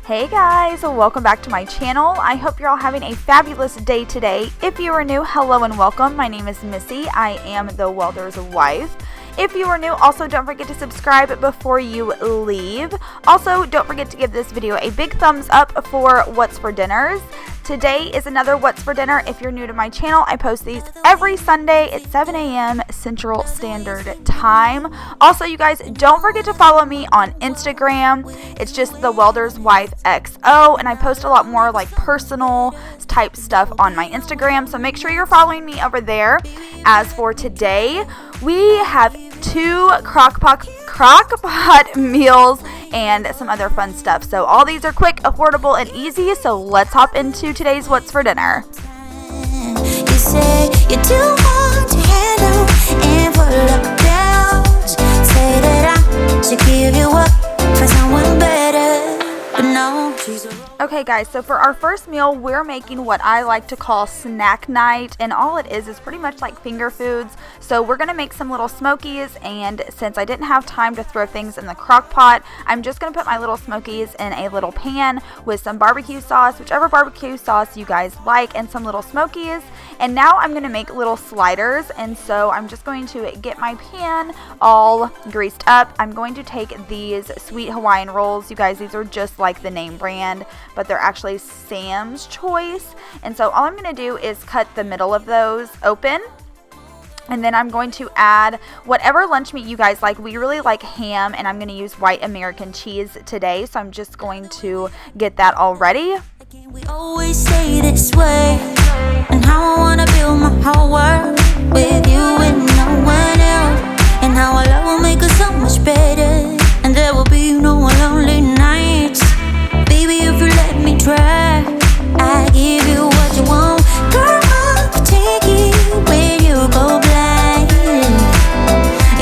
Hey guys, welcome back to my channel. I hope you're all having a fabulous day today. If you are new, hello and welcome. My name is Missy. I am the Welders' wife. If you are new, also don't forget to subscribe before you leave. Also, don't forget to give this video a big thumbs up for What's for Dinners. Today is another What's for Dinner. If you're new to my channel, I post these every Sunday at 7 a.m. Central Standard Time. Also, you guys, don't forget to follow me on Instagram. It's just the Welders' Wife XO, and I post a lot more like personal type stuff on my Instagram, so make sure you're following me over there. As for today, we have two crock pot meals and some other fun stuff. So all these are quick, affordable, and easy. So let's hop into today's What's for Dinner. You say you're too hard to handle and full of doubts. Say that I should give you up for someone better, but no, she's a... Okay guys, so for our first meal, we're making what I like to call snack night, and all it is pretty much like finger foods. So we're going to make some Little Smokies, and since I didn't have time to throw things in the crock pot, I'm just going to put my Little Smokies in a little pan with some barbecue sauce, whichever barbecue sauce you guys like, and some Little Smokies. And now I'm going to make little sliders, and so I'm just going to get my pan all greased up. I'm going to take these sweet Hawaiian Rolls. You guys, these are just like the name brand, but they're actually Sam's Choice. And so all I'm going to do is cut the middle of those open. And then I'm going to add whatever lunch meat you guys like. We really like ham, and I'm going to use white American cheese today. So I'm just going to get that all ready. We always say this way, and how I wanna build my whole world with you and no one else, and how our love will make us so much better, and there will be no lonely nights. Baby, if you let me try, I give you what you want. Girl, I'll take it when you go blind.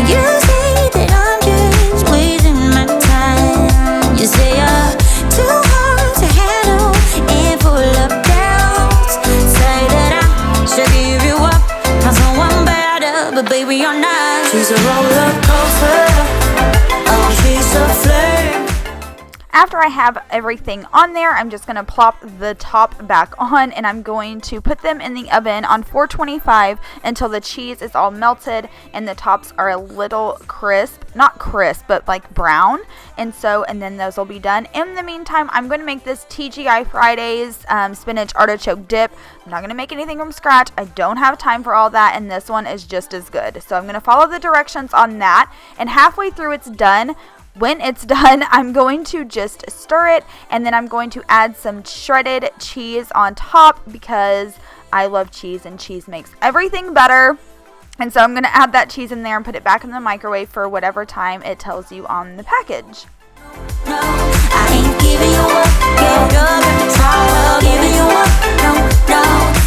You say that I'm just wasting my time. You say you're too hard to handle and full of doubts. Say that I should give you up for someone better, but baby, you're not. She's a roller coaster. Oh, she's a flame. After I have everything on there, I'm just going to plop the top back on, and I'm going to put them in the oven on 425 until the cheese is all melted and the tops are a little crisp. Not crisp, but like brown. And then those will be done. In the meantime, I'm going to make this TGI Fridays Spinach Artichoke Dip. I'm not going to make anything from scratch. I don't have time for all that, and this one is just as good. So I'm going to follow the directions on that, and halfway through it's done. When it's done, I'm going to just stir it, and then I'm going to add some shredded cheese on top because I love cheese, and cheese makes everything better. And so I'm going to add that cheese in there and put it back in the microwave for whatever time it tells you on the package. No, I ain't giving you up. Get up, giving you up. No,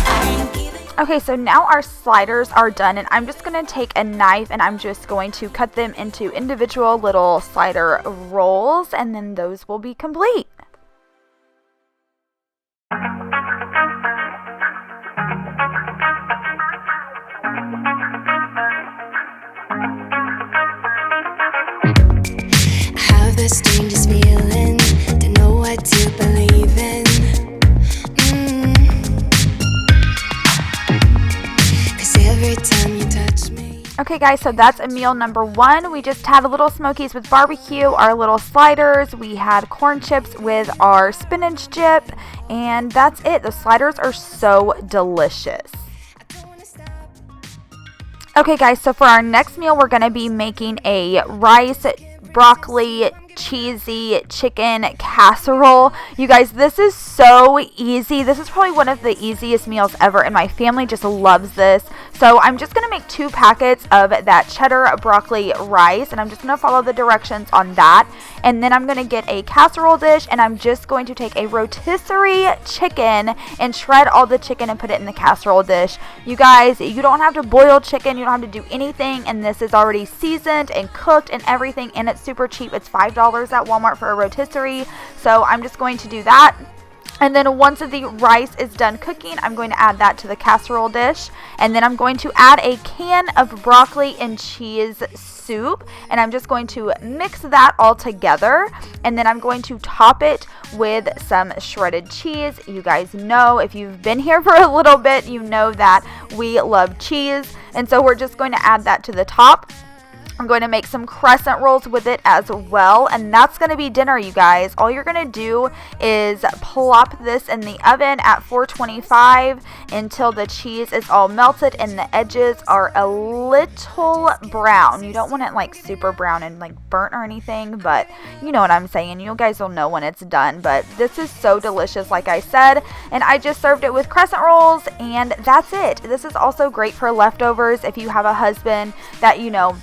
I ain't giving. Okay, so now our sliders are done, and I'm just going to take a knife and I'm just going to cut them into individual little slider rolls, and then those will be complete. I have this strangest feeling, don't know what to believe in. Every time you touch me. Okay guys, so that's meal number one. We just had a Little Smokies with barbecue, our little sliders. We had corn chips with our spinach dip, and that's it. The sliders are so delicious. Okay guys, so for our next meal, we're going to be making a rice, broccoli, cheesy chicken casserole. You guys, this is so easy. This is probably one of the easiest meals ever, and my family just loves this. So I'm just going to make 2 packets of that cheddar broccoli rice, and I'm just going to follow the directions on that. And then I'm going to get a casserole dish, and I'm just going to take a rotisserie chicken and shred all the chicken and put it in the casserole dish. You guys, you don't have to boil chicken. You don't have to do anything, and this is already seasoned and cooked and everything, and it's super cheap. It's $5 at Walmart for a rotisserie. So I'm just going to do that. And then once the rice is done cooking, I'm going to add that to the casserole dish. And then I'm going to add a can of broccoli and cheese soup, and I'm just going to mix that all together, and then I'm going to top it with some shredded cheese. You guys know, if you've been here for a little bit, you know that we love cheese, and so we're just going to add that to the top. I'm going to make some crescent rolls with it as well, and that's going to be dinner, you guys. All you're going to do is plop this in the oven at 425 until the cheese is all melted and the edges are a little brown. You don't want it like super brown and like burnt or anything, but you know what I'm saying. You guys will know when it's done, but this is so delicious, like I said, and I just served it with crescent rolls, and that's it. This is also great for leftovers. If you have a husband that, you know,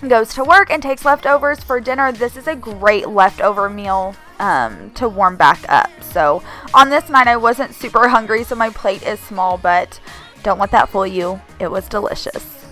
goes to work and takes leftovers for dinner, this is a great leftover meal to warm back up. So on this night, I wasn't super hungry, so my plate is small, but don't let that fool you. It was delicious.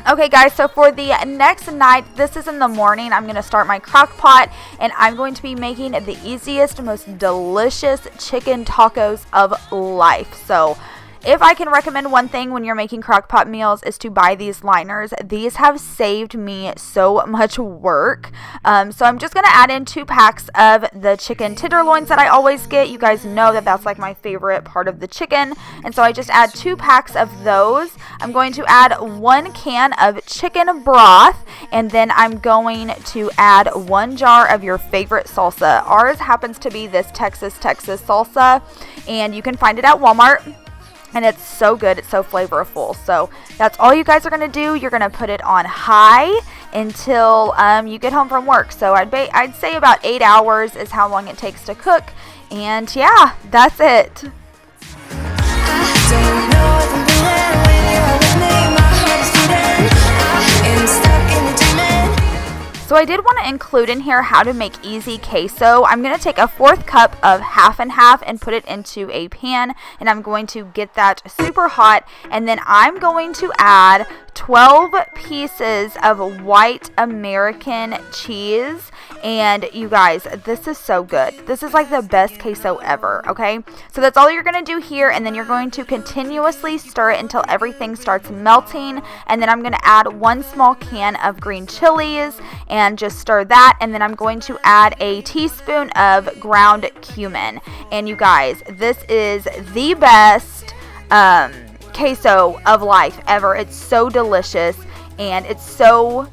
Okay guys, so for the next night, this is in the morning, I'm going to start my crock pot, and I'm going to be making the easiest, most delicious chicken tacos of life. So if I can recommend one thing when you're making crock pot meals, is to buy these liners. These have saved me so much work. So I'm just going to add in 2 packs of the chicken tenderloins that I always get. You guys know that that's like my favorite part of the chicken. And so I just add 2 packs of those. I'm going to add 1 can of chicken broth. And then I'm going to add 1 jar of your favorite salsa. Ours happens to be this Texas salsa. And you can find it at Walmart. And it's so good. It's so flavorful. So that's all you guys are going to do. You're going to put it on high until you get home from work. So I'd say about 8 hours is how long it takes to cook. And yeah, that's it. So I did want to include in here how to make easy queso. I'm going to take a 1/4 cup of half and half and put it into a pan, and I'm going to get that super hot, and then I'm going to add 12 pieces of white American cheese. And you guys, this is so good. This is like the best queso ever, okay? So that's all you're going to do here, and then you're going to continuously stir it until everything starts melting. And then I'm going to add 1 small can of green chilies and just stir that. And then I'm going to add a teaspoon of ground cumin. And you guys, this is the best queso of life ever. It's so delicious, and it's so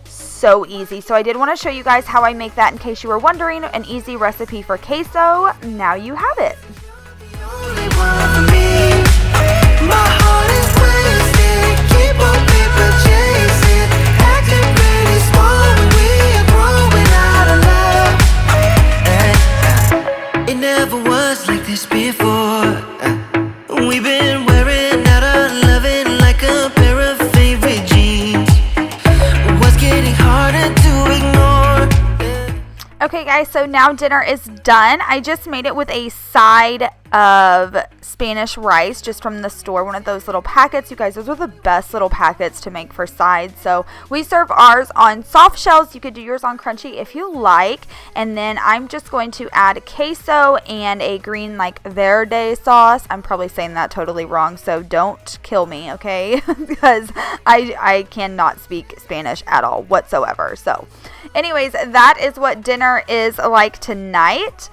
easy. So I did want to show you guys how I make that in case you were wondering. An easy recipe for queso. Now you have it. It never was like this before. We've been wearing out our loving like a pair of favorite jeans. What's getting harder to ignore? Okay guys, so now dinner is done. I just made it with a side of Spanish rice just from the store, one of those little packets. You guys, those are the best little packets to make for sides. So we serve ours on soft shells. You could do yours on crunchy if you like. And then I'm just going to add queso and a green like verde sauce. I'm probably saying that totally wrong, so don't kill me, okay? Because I cannot speak Spanish at all whatsoever. So anyways, that is what dinner is like tonight.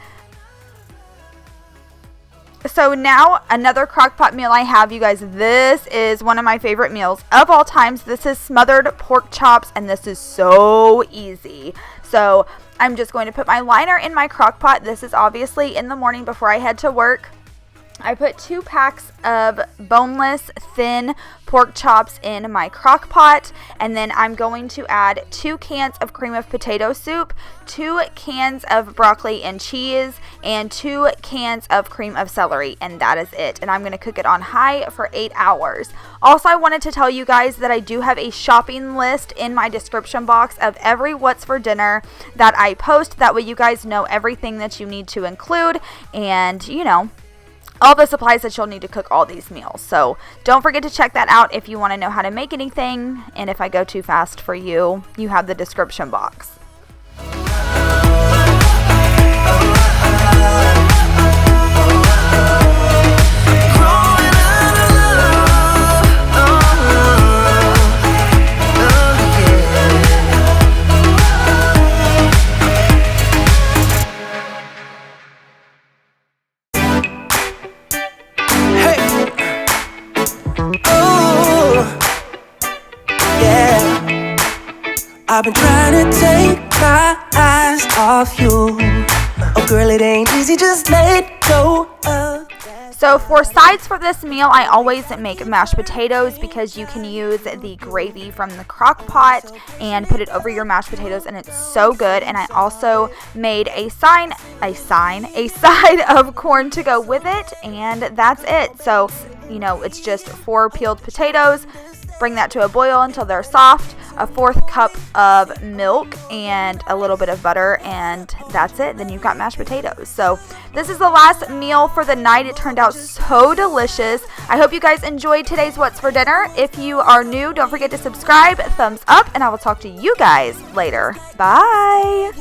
So now another crock pot meal I have, you guys. This is one of my favorite meals of all times. This is smothered pork chops, and this is so easy. So I'm just going to put my liner in my crock pot. This is obviously in the morning before I head to work. I put 2 packs of boneless thin pork chops in my crock pot, and then I'm going to add 2 cans of cream of potato soup, 2 cans of broccoli and cheese, and 2 cans of cream of celery, and that is it. And I'm going to cook it on high for 8 hours. Also, I wanted to tell you guys that I do have a shopping list in my description box of every what's for dinner that I post. That way you guys know everything that you need to include, and you know, all the supplies that you'll need to cook all these meals. So don't forget to check that out if you want to know how to make anything. And if I go too fast for you, you have the description box. I've been trying to take my eyes off you. Oh girl, it ain't easy, just let go of. So for sides for this meal, I always make mashed potatoes because you can use the gravy from the crock pot and put it over your mashed potatoes, and it's so good. And I also made a side of corn to go with it, and that's it. So, you know, it's just 4 peeled potatoes. Bring that to a boil until they're soft, a 4th cup of milk, and a little bit of butter, and that's it. Then you've got mashed potatoes. So this is the last meal for the night. It turned out so delicious. I hope you guys enjoyed today's What's for Dinner. If you are new, don't forget to subscribe, thumbs up, and I will talk to you guys later. Bye!